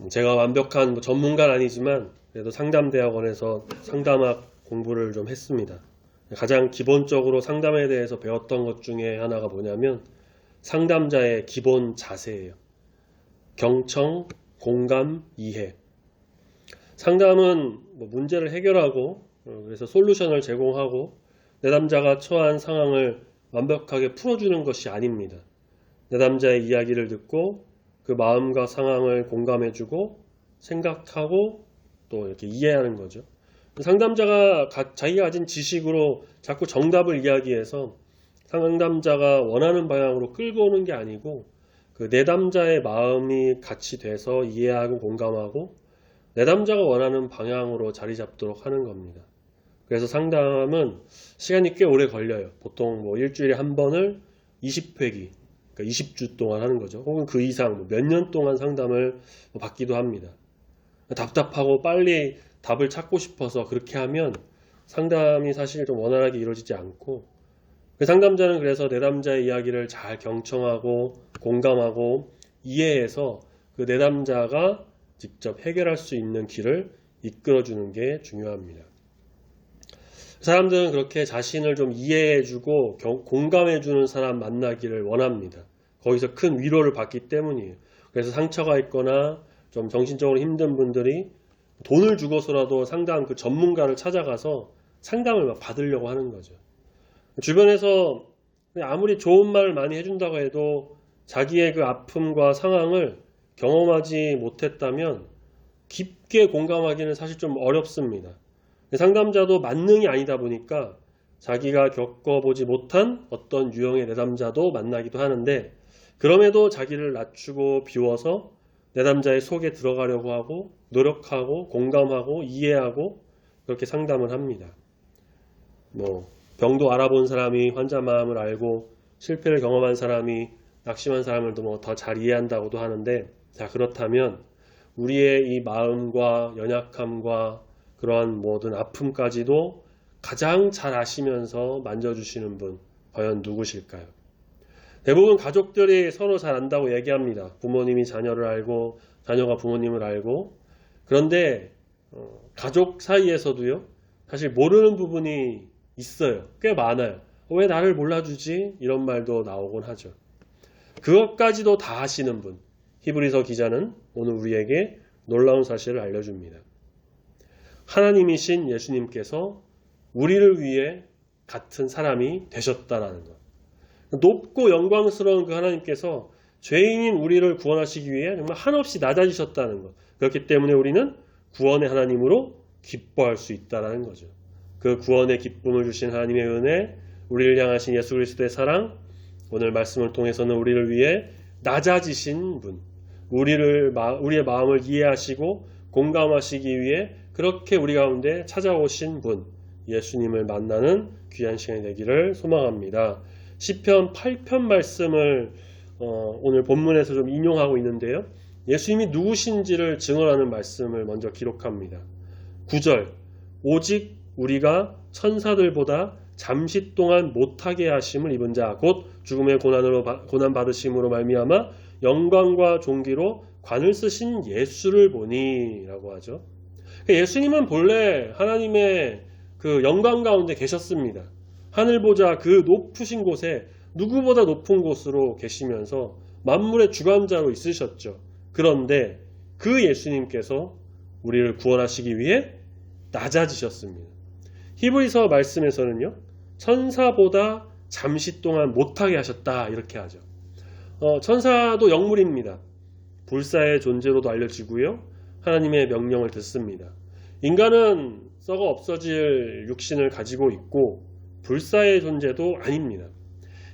제가 완벽한 전문가는 아니지만 그래도 상담대학원에서 상담학 공부를 좀 했습니다. 가장 기본적으로 상담에 대해서 배웠던 것 중에 하나가 뭐냐면 상담자의 기본 자세예요. 경청, 공감, 이해. 상담은 문제를 해결하고 그래서 솔루션을 제공하고 내담자가 처한 상황을 완벽하게 풀어주는 것이 아닙니다. 내담자의 이야기를 듣고 그 마음과 상황을 공감해주고 생각하고 또 이렇게 이해하는 거죠. 상담자가 자기가 가진 지식으로 자꾸 정답을 이야기해서 상담자가 원하는 방향으로 끌고 오는 게 아니고 그 내담자의 마음이 같이 돼서 이해하고 공감하고 내담자가 원하는 방향으로 자리 잡도록 하는 겁니다. 그래서 상담은 시간이 꽤 오래 걸려요. 보통 일주일에 한 번을 20회기, 그러니까 20주 동안 하는 거죠. 혹은 그 이상 몇 년 동안 상담을 받기도 합니다. 답답하고 빨리 답을 찾고 싶어서 그렇게 하면 상담이 사실 좀 원활하게 이루어지지 않고 그 상담자는 그래서 내담자의 이야기를 잘 경청하고 공감하고 이해해서 그 내담자가 직접 해결할 수 있는 길을 이끌어주는 게 중요합니다. 사람들은 그렇게 자신을 좀 이해해주고 공감해주는 사람 만나기를 원합니다. 거기서 큰 위로를 받기 때문이에요. 그래서 상처가 있거나 좀 정신적으로 힘든 분들이 돈을 주고서라도 상담 그 전문가를 찾아가서 상담을 막 받으려고 하는 거죠. 주변에서 아무리 좋은 말을 많이 해준다고 해도 자기의 그 아픔과 상황을 경험하지 못했다면 깊게 공감하기는 사실 좀 어렵습니다. 상담자도 만능이 아니다 보니까 자기가 겪어보지 못한 어떤 유형의 내담자도 만나기도 하는데 그럼에도 자기를 낮추고 비워서 내담자의 속에 들어가려고 하고 노력하고 공감하고 이해하고 그렇게 상담을 합니다. 병도 알아본 사람이 환자 마음을 알고 실패를 경험한 사람이 낙심한 사람을 더 잘 이해한다고도 하는데 자 그렇다면 우리의 이 마음과 연약함과 그러한 모든 아픔까지도 가장 잘 아시면서 만져주시는 분 과연 누구실까요? 대부분 가족들이 서로 잘 안다고 얘기합니다. 부모님이 자녀를 알고 자녀가 부모님을 알고 그런데 가족 사이에서도요 사실 모르는 부분이 있어요. 꽤 많아요. 왜 나를 몰라주지? 이런 말도 나오곤 하죠. 그것까지도 다 아시는 분 히브리서 기자는 오늘 우리에게 놀라운 사실을 알려줍니다. 하나님이신 예수님께서 우리를 위해 같은 사람이 되셨다라는 것. 높고 영광스러운 그 하나님께서 죄인인 우리를 구원하시기 위해 정말 한없이 낮아지셨다는 것. 그렇기 때문에 우리는 구원의 하나님으로 기뻐할 수 있다는 거죠. 그 구원의 기쁨을 주신 하나님의 은혜, 우리를 향하신 예수 그리스도의 사랑, 오늘 말씀을 통해서는 우리를 위해 낮아지신 분, 우리의 마음을 이해하시고 공감하시기 위해 그렇게 우리 가운데 찾아오신 분, 예수님을 만나는 귀한 시간이 되기를 소망합니다. 시편 8편 말씀을 오늘 본문에서 좀 인용하고 있는데요. 예수님이 누구신지를 증언하는 말씀을 먼저 기록합니다. 9절, 오직 우리가 천사들보다 잠시 동안 못하게 하심을 입은 자, 곧 죽음의 고난 받으심으로 말미암아 영광과 존귀로 관을 쓰신 예수를 보니 라고 하죠. 예수님은 본래 하나님의 그 영광 가운데 계셨습니다. 하늘 보자 그 높으신 곳에 누구보다 높은 곳으로 계시면서 만물의 주관자로 있으셨죠. 그런데 그 예수님께서 우리를 구원하시기 위해 낮아지셨습니다. 히브리서 말씀에서는요. 천사보다 잠시 동안 못하게 하셨다 이렇게 하죠. 천사도 영물입니다. 불사의 존재로도 알려지고요. 하나님의 명령을 듣습니다. 인간은 썩어 없어질 육신을 가지고 있고 불사의 존재도 아닙니다.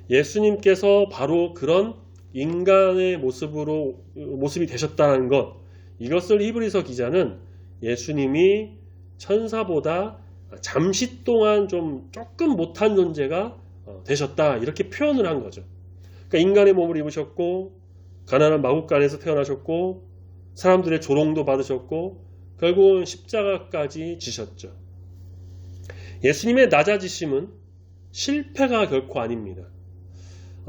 예수님께서 바로 그런 인간의 모습이 되셨다는 것, 이것을 히브리서 기자는 예수님이 천사보다 잠시 동안 조금 못한 존재가 되셨다 이렇게 표현을 한 거죠. 그러니까 인간의 몸을 입으셨고 가난한 마국간에서 태어나셨고 사람들의 조롱도 받으셨고 결국은 십자가까지 지셨죠. 예수님의 낮아지심은 실패가 결코 아닙니다.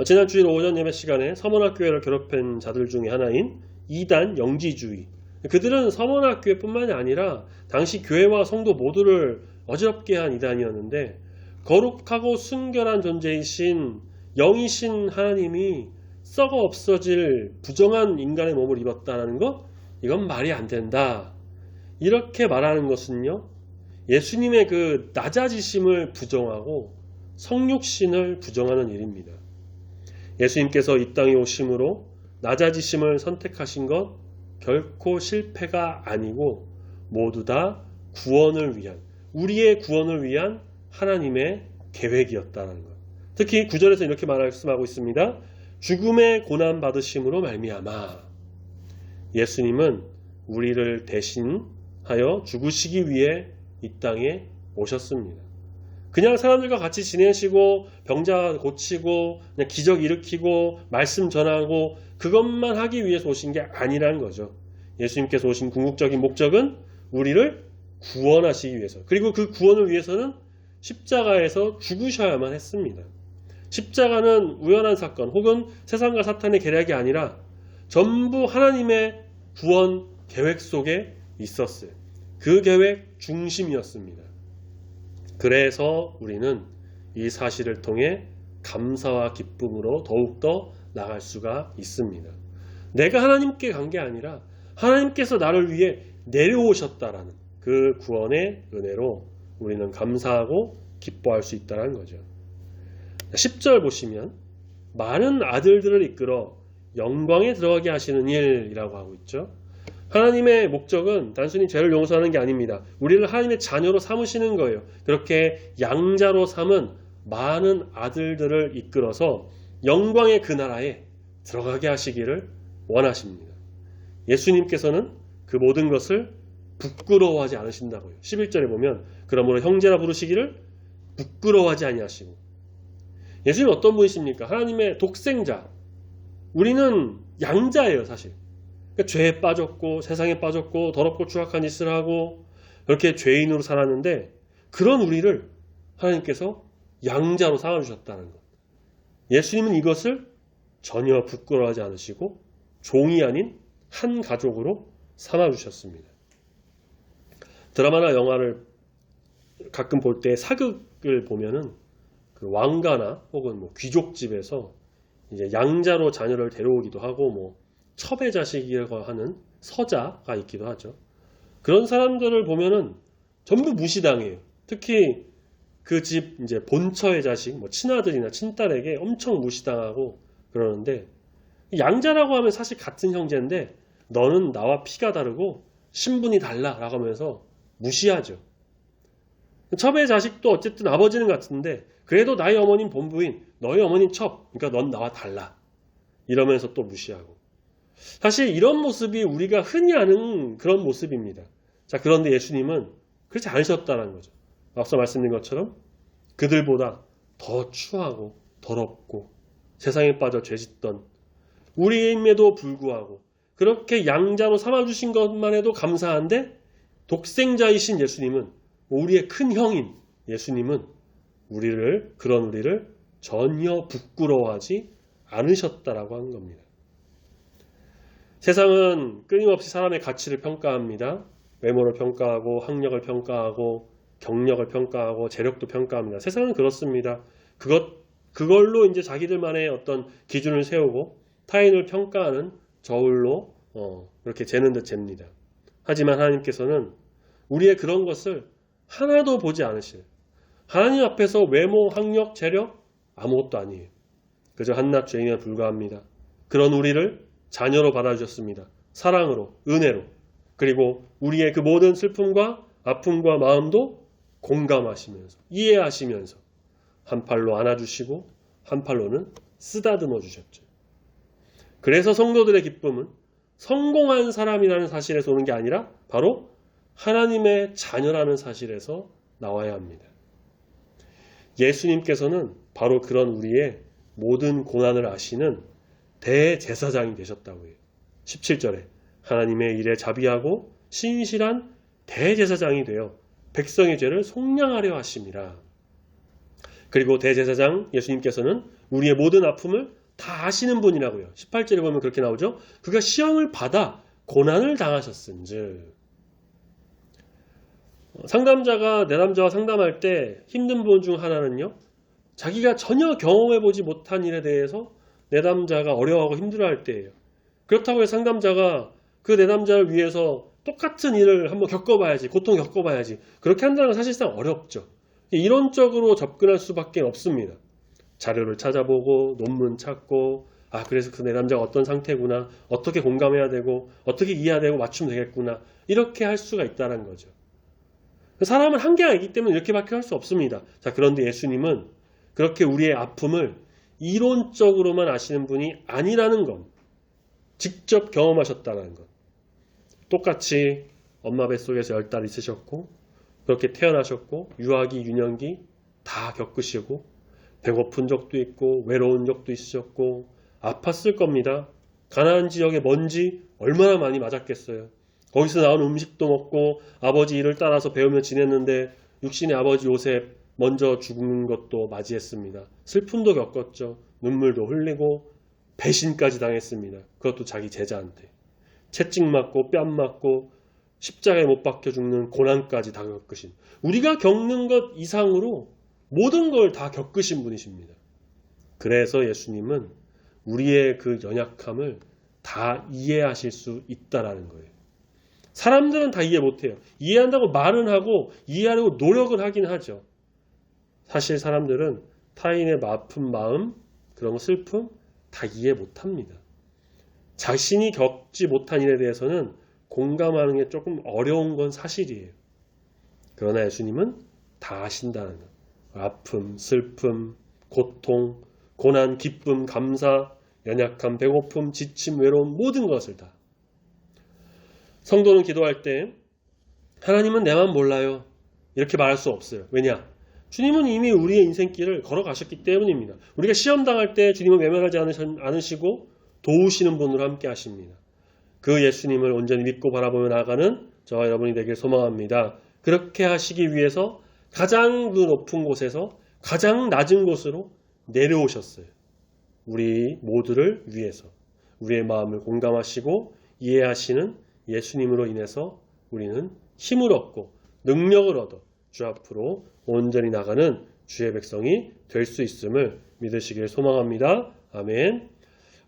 지난 주일 오전 예배 시간에 서문학교회를 괴롭힌 자들 중에 하나인 이단 영지주의, 그들은 서머나교회뿐만이 아니라 당시 교회와 성도 모두를 어지럽게 한 이단이었는데 거룩하고 순결한 존재이신 영이신 하나님이 썩어 없어질 부정한 인간의 몸을 입었다는 것, 이건 말이 안 된다. 이렇게 말하는 것은요, 예수님의 그 낮아지심을 부정하고 성육신을 부정하는 일입니다. 예수님께서 이 땅에 오심으로 낮아지심을 선택하신 것 결코 실패가 아니고 모두 다 구원을 위한, 우리의 구원을 위한 하나님의 계획이었다는 것. 특히 9절에서 이렇게 말씀하고 있습니다. 죽음의 고난 받으심으로 말미암아. 예수님은 우리를 대신하여 죽으시기 위해 이 땅에 오셨습니다. 그냥 사람들과 같이 지내시고 병자 고치고 그냥 기적 일으키고 말씀 전하고 그것만 하기 위해서 오신 게 아니라는 거죠. 예수님께서 오신 궁극적인 목적은 우리를 구원하시기 위해서, 그리고 그 구원을 위해서는 십자가에서 죽으셔야만 했습니다. 십자가는 우연한 사건 혹은 세상과 사탄의 계략이 아니라 전부 하나님의 구원 계획 속에 있었어요. 그 계획 중심이었습니다. 그래서 우리는 이 사실을 통해 감사와 기쁨으로 더욱더 나갈 수가 있습니다. 내가 하나님께 간 게 아니라 하나님께서 나를 위해 내려오셨다라는 그 구원의 은혜로 우리는 감사하고 기뻐할 수 있다는 거죠. 10절 보시면 많은 아들들을 이끌어 영광에 들어가게 하시는 일이라고 하고 있죠. 하나님의 목적은 단순히 죄를 용서하는 게 아닙니다. 우리를 하나님의 자녀로 삼으시는 거예요. 그렇게 양자로 삼은 많은 아들들을 이끌어서 영광의 그 나라에 들어가게 하시기를 원하십니다. 예수님께서는 그 모든 것을 부끄러워하지 않으신다고요. 11절에 보면 그러므로 형제라 부르시기를 부끄러워하지 아니하시고. 예수님은 어떤 분이십니까? 하나님의 독생자. 우리는 양자예요, 사실. 그러니까 죄에 빠졌고 세상에 빠졌고 더럽고 추악한 짓을 하고 그렇게 죄인으로 살았는데 그런 우리를 하나님께서 양자로 삼아주셨다는 것. 예수님은 이것을 전혀 부끄러워하지 않으시고 종이 아닌 한 가족으로 삼아주셨습니다. 드라마나 영화를 가끔 볼 때 사극을 보면은 그 왕가나 혹은 뭐 귀족집에서 이제 양자로 자녀를 데려오기도 하고 뭐 첩의 자식이라고 하는 서자가 있기도 하죠. 그런 사람들을 보면은 전부 무시당해요. 특히 그 집 이제 본처의 자식, 뭐 친아들이나 친딸에게 엄청 무시당하고 그러는데 양자라고 하면 사실 같은 형제인데 너는 나와 피가 다르고 신분이 달라라고 하면서 무시하죠. 첩의 자식도 어쨌든 아버지는 같은데 그래도 나의 어머니는 본부인 너의 어머니는 첩, 그러니까 넌 나와 달라 이러면서 또 무시하고. 사실 이런 모습이 우리가 흔히 아는 그런 모습입니다. 자, 그런데 예수님은 그렇지 않으셨다는 거죠. 앞서 말씀드린 것처럼 그들보다 더 추하고 더럽고 세상에 빠져 죄짓던 우리임에도 불구하고 그렇게 양자로 삼아주신 것만 해도 감사한데 독생자이신 예수님은, 우리의 큰 형인 예수님은 그런 우리를 전혀 부끄러워하지 않으셨다라고 하는 겁니다. 세상은 끊임없이 사람의 가치를 평가합니다. 외모를 평가하고 학력을 평가하고 경력을 평가하고 재력도 평가합니다. 세상은 그렇습니다. 그걸로 이제 자기들만의 어떤 기준을 세우고 타인을 평가하는 저울로 이렇게 재는 듯 잽니다. 하지만 하나님께서는 우리의 그런 것을 하나도 보지 않으실, 하나님 앞에서 외모, 학력, 재력 아무것도 아니에요. 그저 한낱 죄인에 불과합니다. 그런 우리를 자녀로 받아주셨습니다. 사랑으로, 은혜로. 그리고 우리의 그 모든 슬픔과 아픔과 마음도 공감하시면서, 이해하시면서 한 팔로 안아주시고 한 팔로는 쓰다듬어 주셨죠. 그래서 성도들의 기쁨은 성공한 사람이라는 사실에서 오는 게 아니라 바로 하나님의 자녀라는 사실에서 나와야 합니다. 예수님께서는 바로 그런 우리의 모든 고난을 아시는 대제사장이 되셨다고 해요. 17절에 하나님의 일에 자비하고 신실한 대제사장이 되어 백성의 죄를 속량하려 하심이라. 그리고 대제사장 예수님께서는 우리의 모든 아픔을 다 아시는 분이라고요. 18절에 보면 그렇게 나오죠. 그가 시험을 받아 고난을 당하셨은즉. 상담자가 내담자와 상담할 때 힘든 부분 중 하나는요, 자기가 전혀 경험해보지 못한 일에 대해서 내담자가 어려워하고 힘들어할 때예요. 그렇다고 해서 상담자가 그 내담자를 위해서 똑같은 일을 한번 겪어봐야지, 고통 겪어봐야지, 그렇게 한다는 건 사실상 어렵죠. 이론적으로 접근할 수밖에 없습니다. 자료를 찾아보고 논문 찾고, 그래서 그 내담자가 어떤 상태구나, 어떻게 공감해야 되고 어떻게 이해해야 되고 맞추면 되겠구나, 이렇게 할 수가 있다는 거죠. 사람은 한계가 있기 때문에 이렇게밖에 할 수 없습니다. 자, 그런데 예수님은 그렇게 우리의 아픔을 이론적으로만 아시는 분이 아니라는 것, 직접 경험하셨다는 것. 똑같이 엄마 뱃속에서 10달 있으셨고, 그렇게 태어나셨고, 유아기, 유년기 다 겪으시고, 배고픈 적도 있고, 외로운 적도 있으셨고, 아팠을 겁니다. 가나안 지역의 먼지 얼마나 많이 맞았겠어요. 거기서 나온 음식도 먹고 아버지 일을 따라서 배우며 지냈는데 육신의 아버지 요셉 먼저 죽는 것도 맞이했습니다. 슬픔도 겪었죠. 눈물도 흘리고 배신까지 당했습니다. 그것도 자기 제자한테. 채찍 맞고 뺨 맞고 십자가에 못 박혀 죽는 고난까지 다 겪으신, 우리가 겪는 것 이상으로 모든 걸 다 겪으신 분이십니다. 그래서 예수님은 우리의 그 연약함을 다 이해하실 수 있다라는 거예요. 사람들은 다 이해 못해요. 이해한다고 말은 하고 이해하려고 노력을 하긴 하죠. 사실 사람들은 타인의 아픈 마음, 그런 슬픔 다 이해 못합니다. 자신이 겪지 못한 일에 대해서는 공감하는 게 조금 어려운 건 사실이에요. 그러나 예수님은 다 아신다는 것. 아픔, 슬픔, 고통, 고난, 기쁨, 감사, 연약함, 배고픔, 지침, 외로움, 모든 것을 다. 성도는 기도할 때 하나님은 내만 몰라요, 이렇게 말할 수 없어요. 왜냐? 주님은 이미 우리의 인생길을 걸어가셨기 때문입니다. 우리가 시험 당할 때 주님은 외면하지 않으시고 도우시는 분으로 함께 하십니다. 그 예수님을 온전히 믿고 바라보며 나아가는 저와 여러분이 되길 소망합니다. 그렇게 하시기 위해서 가장 높은 곳에서 가장 낮은 곳으로 내려오셨어요. 우리 모두를 위해서. 우리의 마음을 공감하시고 이해하시는 예수님으로 인해서 우리는 힘을 얻고 능력을 얻어 주 앞으로 온전히 나가는 주의 백성이 될 수 있음을 믿으시길 소망합니다. 아멘.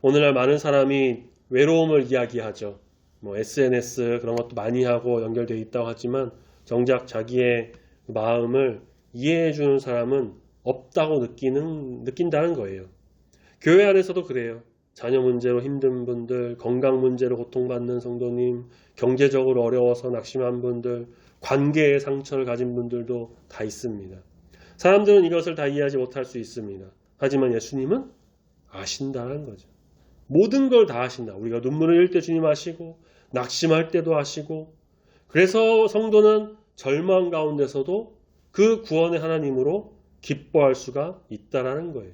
오늘날 많은 사람이 외로움을 이야기하죠. SNS 그런 것도 많이 하고 연결되어 있다고 하지만 정작 자기의 마음을 이해해 주는 사람은 없다고 느낀다는 거예요. 교회 안에서도 그래요. 자녀 문제로 힘든 분들, 건강 문제로 고통받는 성도님, 경제적으로 어려워서 낙심한 분들, 관계의 상처를 가진 분들도 다 있습니다. 사람들은 이것을 다 이해하지 못할 수 있습니다. 하지만 예수님은 아신다는 거죠. 모든 걸 다 아신다. 우리가 눈물을 흘릴 때 주님 아시고, 낙심할 때도 아시고, 그래서 성도는 절망 가운데서도 그 구원의 하나님으로 기뻐할 수가 있다라는 거예요.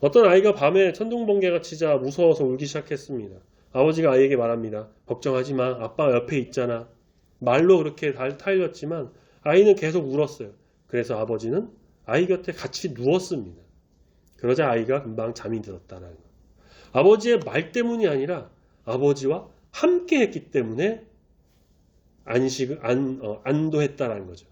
어떤 아이가 밤에 천둥번개가 치자 무서워서 울기 시작했습니다. 아버지가 아이에게 말합니다. 걱정하지 마. 아빠가 옆에 있잖아. 말로 그렇게 타일렀지만 아이는 계속 울었어요. 그래서 아버지는 아이 곁에 같이 누웠습니다. 그러자 아이가 금방 잠이 들었다는 거예요. 아버지의 말 때문이 아니라 아버지와 함께 했기 때문에 안도했다라는 거죠.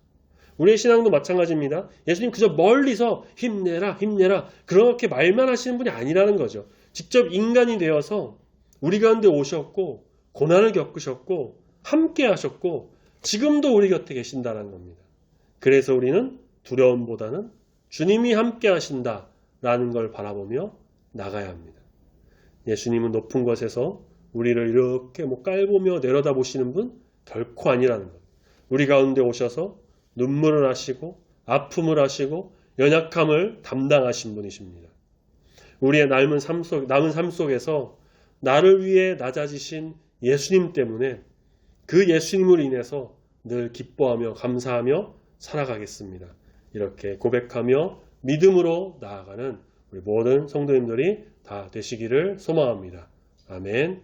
우리의 신앙도 마찬가지입니다. 예수님 그저 멀리서 힘내라 힘내라 그렇게 말만 하시는 분이 아니라는 거죠. 직접 인간이 되어서 우리 가운데 오셨고 고난을 겪으셨고 함께 하셨고 지금도 우리 곁에 계신다는 겁니다. 그래서 우리는 두려움보다는 주님이 함께 하신다라는 걸 바라보며 나가야 합니다. 예수님은 높은 곳에서 우리를 이렇게 깔보며 내려다보시는 분 결코 아니라는 것. 우리 가운데 오셔서 눈물을 하시고 아픔을 하시고 연약함을 담당하신 분이십니다. 우리의 남은 삶 속에서 나를 위해 낮아지신 예수님 때문에 그 예수님으로 인해서 늘 기뻐하며 감사하며 살아가겠습니다. 이렇게 고백하며 믿음으로 나아가는 우리 모든 성도님들이 다 되시기를 소망합니다. 아멘.